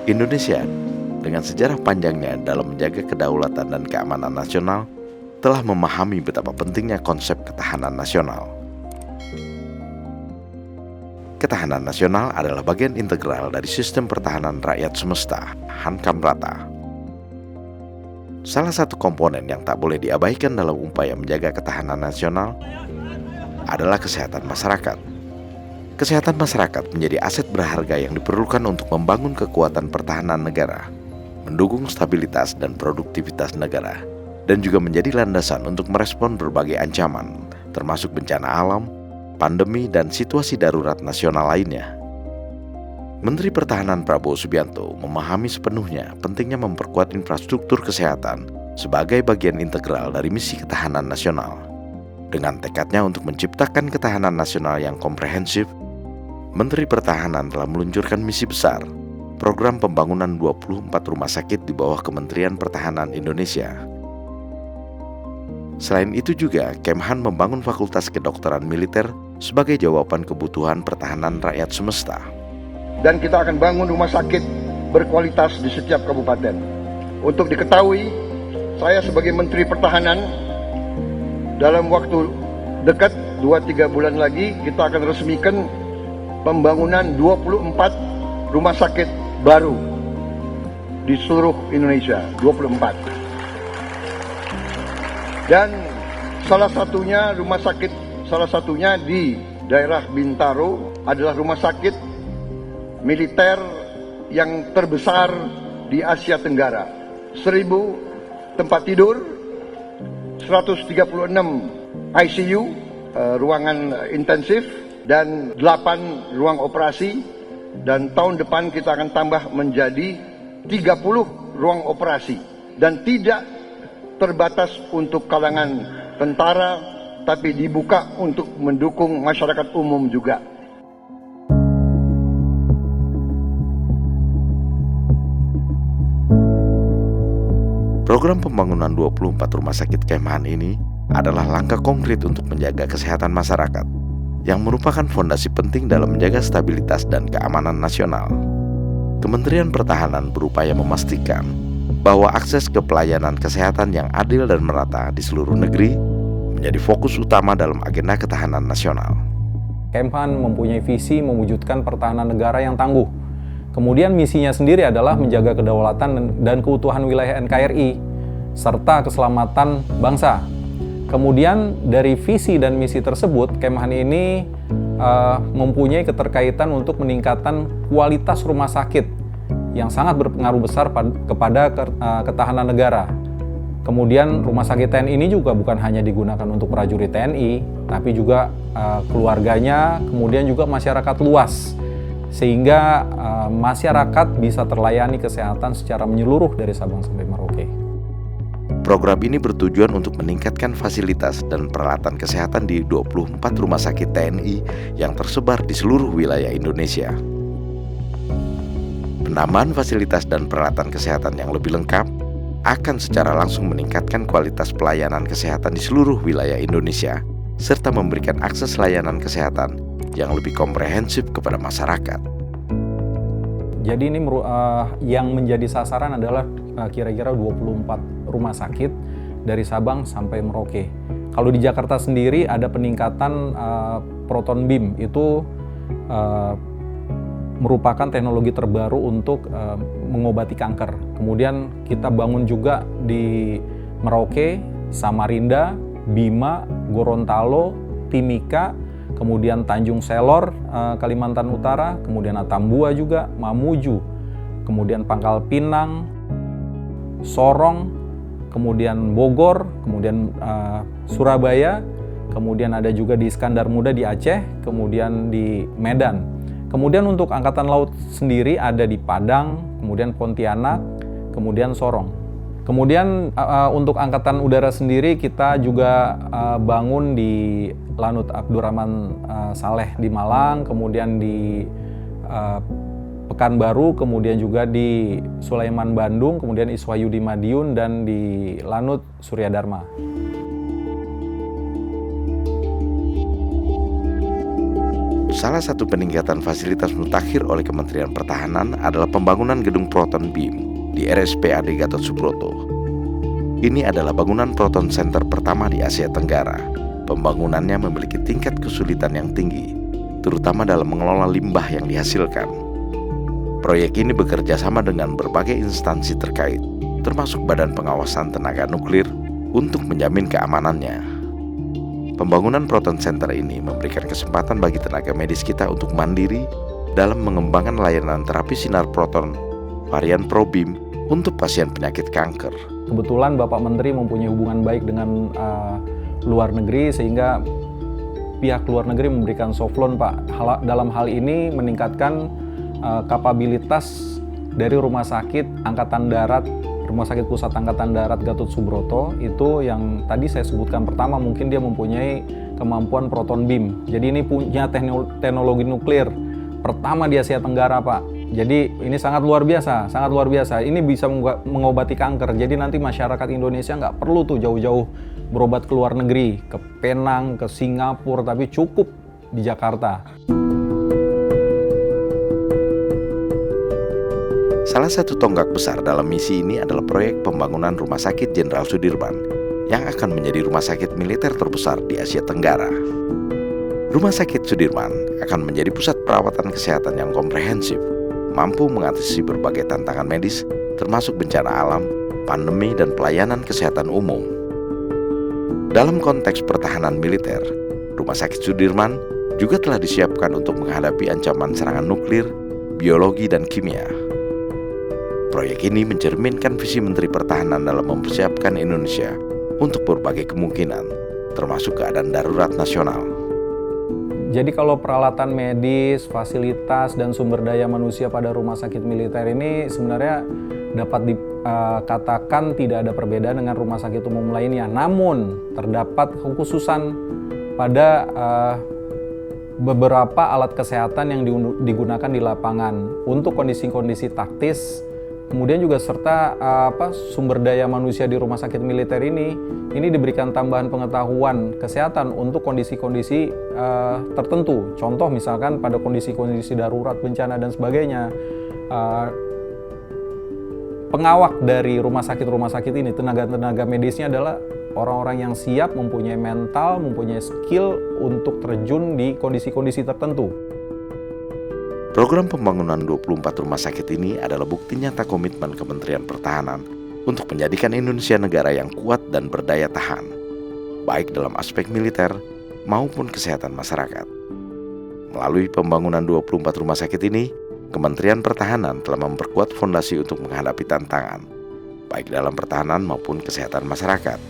Indonesia, dengan sejarah panjangnya dalam menjaga kedaulatan dan keamanan nasional, telah memahami betapa pentingnya konsep ketahanan nasional. Ketahanan nasional adalah bagian integral dari sistem pertahanan rakyat semesta, Hankam Rata. Salah satu komponen yang tak boleh diabaikan dalam upaya menjaga ketahanan nasional adalah kesehatan masyarakat. Kesehatan masyarakat menjadi aset berharga yang diperlukan untuk membangun kekuatan pertahanan negara, mendukung stabilitas dan produktivitas negara, dan juga menjadi landasan untuk merespon berbagai ancaman, termasuk bencana alam, pandemi, dan situasi darurat nasional lainnya. Menteri Pertahanan Prabowo Subianto memahami sepenuhnya pentingnya memperkuat infrastruktur kesehatan sebagai bagian integral dari misi ketahanan nasional. Dengan tekadnya untuk menciptakan ketahanan nasional yang komprehensif, Menteri Pertahanan telah meluncurkan misi besar, program pembangunan 24 rumah sakit di bawah Kementerian Pertahanan Indonesia. Selain itu juga, Kemhan membangun Fakultas Kedokteran Militer sebagai jawaban kebutuhan pertahanan rakyat semesta. Dan kita akan bangun rumah sakit berkualitas di setiap kabupaten. Untuk diketahui, saya sebagai Menteri Pertahanan, dalam waktu dekat 2-3 bulan lagi kita akan resmikan pembangunan 24 rumah sakit baru di seluruh Indonesia, 24. Dan salah satunya di daerah Bintaro adalah rumah sakit militer yang terbesar di Asia Tenggara. 1.000 tempat tidur, 136 ICU, ruangan intensif, dan 8 ruang operasi. Dan tahun depan kita akan tambah menjadi 30 ruang operasi. Dan tidak terbatas untuk kalangan tentara, tapi dibuka untuk mendukung masyarakat umum juga. Program pembangunan 24 rumah sakit Kemhan ini adalah langkah konkret untuk menjaga kesehatan masyarakat, yang merupakan fondasi penting dalam menjaga stabilitas dan keamanan nasional. Kementerian Pertahanan berupaya memastikan bahwa akses ke pelayanan kesehatan yang adil dan merata di seluruh negeri menjadi fokus utama dalam agenda ketahanan nasional. Kemhan mempunyai visi mewujudkan pertahanan negara yang tangguh. Kemudian misinya sendiri adalah menjaga kedaulatan dan keutuhan wilayah NKRI, serta keselamatan bangsa. Kemudian dari visi dan misi tersebut, Kemhan ini mempunyai keterkaitan untuk meningkatkan kualitas rumah sakit yang sangat berpengaruh besar kepada ketahanan negara. Kemudian rumah sakit TNI ini juga bukan hanya digunakan untuk prajurit TNI, tapi juga keluarganya, kemudian juga masyarakat luas. Sehingga masyarakat bisa terlayani kesehatan secara menyeluruh dari Sabang sampai Merauke. Program ini bertujuan untuk meningkatkan fasilitas dan peralatan kesehatan di 24 rumah sakit TNI yang tersebar di seluruh wilayah Indonesia. Penambahan fasilitas dan peralatan kesehatan yang lebih lengkap akan secara langsung meningkatkan kualitas pelayanan kesehatan di seluruh wilayah Indonesia, serta memberikan akses layanan kesehatan yang lebih komprehensif kepada masyarakat. Jadi ini yang menjadi sasaran adalah kira-kira 24 rumah sakit dari Sabang sampai Merauke. Kalau di Jakarta sendiri ada peningkatan proton beam, itu merupakan teknologi terbaru untuk mengobati kanker. Kemudian kita bangun juga di Merauke, Samarinda, Bima, Gorontalo, Timika, kemudian Tanjung Selor, Kalimantan Utara, kemudian Atambua juga, Mamuju, kemudian Pangkal Pinang, Sorong, kemudian Bogor, kemudian Surabaya, kemudian ada juga di Iskandar Muda di Aceh, kemudian di Medan. Kemudian untuk Angkatan Laut sendiri ada di Padang, kemudian Pontianak, kemudian Sorong. Kemudian untuk Angkatan Udara sendiri kita juga bangun di Lanut Abdurrahman Saleh di Malang, kemudian di Pekanbaru, kemudian juga di Sulaiman Bandung, kemudian Iswayu di Madiun, dan di Lanut Surya Dharma. salah satu peningkatan fasilitas mutakhir oleh Kementerian Pertahanan adalah pembangunan gedung Proton Beam di RSPAD Gatot Subroto. Ini adalah bangunan Proton Center pertama di Asia Tenggara. Pembangunannya memiliki tingkat kesulitan yang tinggi, terutama dalam mengelola limbah yang dihasilkan. Proyek ini bekerja sama dengan berbagai instansi terkait, termasuk Badan Pengawasan Tenaga Nuklir, untuk menjamin keamanannya. Pembangunan Proton Center ini memberikan kesempatan bagi tenaga medis kita untuk mandiri dalam mengembangkan layanan terapi sinar proton varian ProBeam untuk pasien penyakit kanker. Kebetulan Bapak Menteri mempunyai hubungan baik dengan luar negeri, sehingga pihak luar negeri memberikan soft loan, Pak. Dalam hal ini meningkatkan kapabilitas dari Rumah Sakit Angkatan Darat, Rumah Sakit Pusat Angkatan Darat Gatot Subroto. Itu yang tadi saya sebutkan pertama, mungkin dia mempunyai kemampuan proton beam. Jadi ini punya teknologi nuklir pertama di Asia Tenggara, Pak. Jadi ini sangat luar biasa, sangat luar biasa. Ini bisa mengobati kanker. Jadi nanti masyarakat Indonesia nggak perlu tuh jauh-jauh berobat ke luar negeri, ke Penang, ke Singapura, tapi cukup di Jakarta. Salah satu tonggak besar dalam misi ini adalah proyek pembangunan Rumah Sakit Jenderal Sudirman yang akan menjadi rumah sakit militer terbesar di Asia Tenggara. Rumah Sakit Sudirman akan menjadi pusat perawatan kesehatan yang komprehensif, mampu mengatasi berbagai tantangan medis termasuk bencana alam, pandemi, dan pelayanan kesehatan umum. Dalam konteks pertahanan militer, Rumah Sakit Sudirman juga telah disiapkan untuk menghadapi ancaman serangan nuklir, biologi, dan kimia. Proyek ini mencerminkan visi Menteri Pertahanan dalam mempersiapkan Indonesia untuk berbagai kemungkinan, termasuk keadaan darurat nasional. Jadi kalau peralatan medis, fasilitas, dan sumber daya manusia pada rumah sakit militer ini sebenarnya dapat dikatakan tidak ada perbedaan dengan rumah sakit umum lainnya. Namun terdapat kekhususan pada beberapa alat kesehatan yang digunakan di lapangan untuk kondisi-kondisi taktis. Kemudian juga serta sumber daya manusia di rumah sakit militer ini diberikan tambahan pengetahuan kesehatan untuk kondisi-kondisi tertentu. Contoh misalkan pada kondisi-kondisi darurat, bencana, dan sebagainya. Pengawak dari rumah sakit ini, tenaga-tenaga medisnya adalah orang-orang yang siap, mempunyai mental, mempunyai skill untuk terjun di kondisi-kondisi tertentu. Program pembangunan 24 rumah sakit ini adalah bukti nyata komitmen Kementerian Pertahanan untuk menjadikan Indonesia negara yang kuat dan berdaya tahan, baik dalam aspek militer maupun kesehatan masyarakat. Melalui pembangunan 24 rumah sakit ini, Kementerian Pertahanan telah memperkuat fondasi untuk menghadapi tantangan, baik dalam pertahanan maupun kesehatan masyarakat.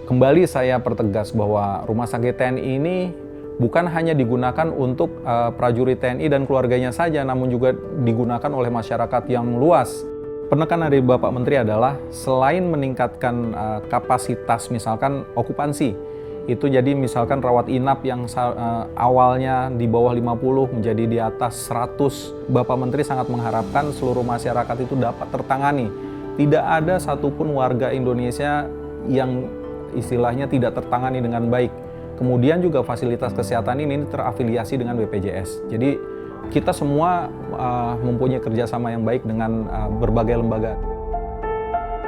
Kembali saya pertegas bahwa Rumah Sakit TNI ini bukan hanya digunakan untuk prajurit TNI dan keluarganya saja, namun juga digunakan oleh masyarakat yang luas. Penekanan dari Bapak Menteri adalah selain meningkatkan kapasitas misalkan okupansi, itu jadi misalkan rawat inap yang awalnya di bawah 50 menjadi di atas 100. Bapak Menteri sangat mengharapkan seluruh masyarakat itu dapat tertangani. Tidak ada satupun warga Indonesia yang istilahnya tidak tertangani dengan baik. Kemudian juga fasilitas kesehatan ini terafiliasi dengan BPJS. Jadi kita semua mempunyai kerjasama yang baik dengan berbagai lembaga.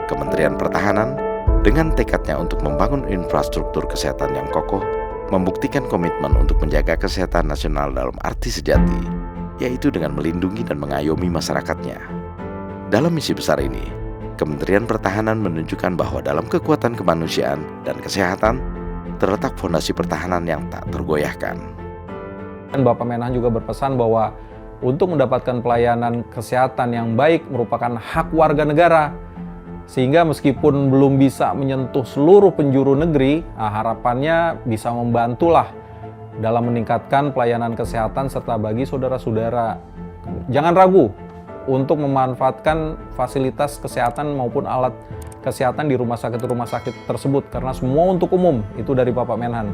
Kementerian Pertahanan dengan tekadnya untuk membangun infrastruktur kesehatan yang kokoh, membuktikan komitmen untuk menjaga kesehatan nasional dalam arti sejati, yaitu dengan melindungi dan mengayomi masyarakatnya. Dalam misi besar ini, Kementerian Pertahanan menunjukkan bahwa dalam kekuatan kemanusiaan dan kesehatan, terletak fondasi pertahanan yang tak tergoyahkan. Dan Bapak Menhan juga berpesan bahwa untuk mendapatkan pelayanan kesehatan yang baik merupakan hak warga negara. Sehingga meskipun belum bisa menyentuh seluruh penjuru negeri, harapannya bisa membantulah dalam meningkatkan pelayanan kesehatan serta bagi saudara-saudara. Jangan ragu untuk memanfaatkan fasilitas kesehatan maupun alat kesehatan di rumah sakit tersebut, karena semua untuk umum, itu dari Bapak Menhan.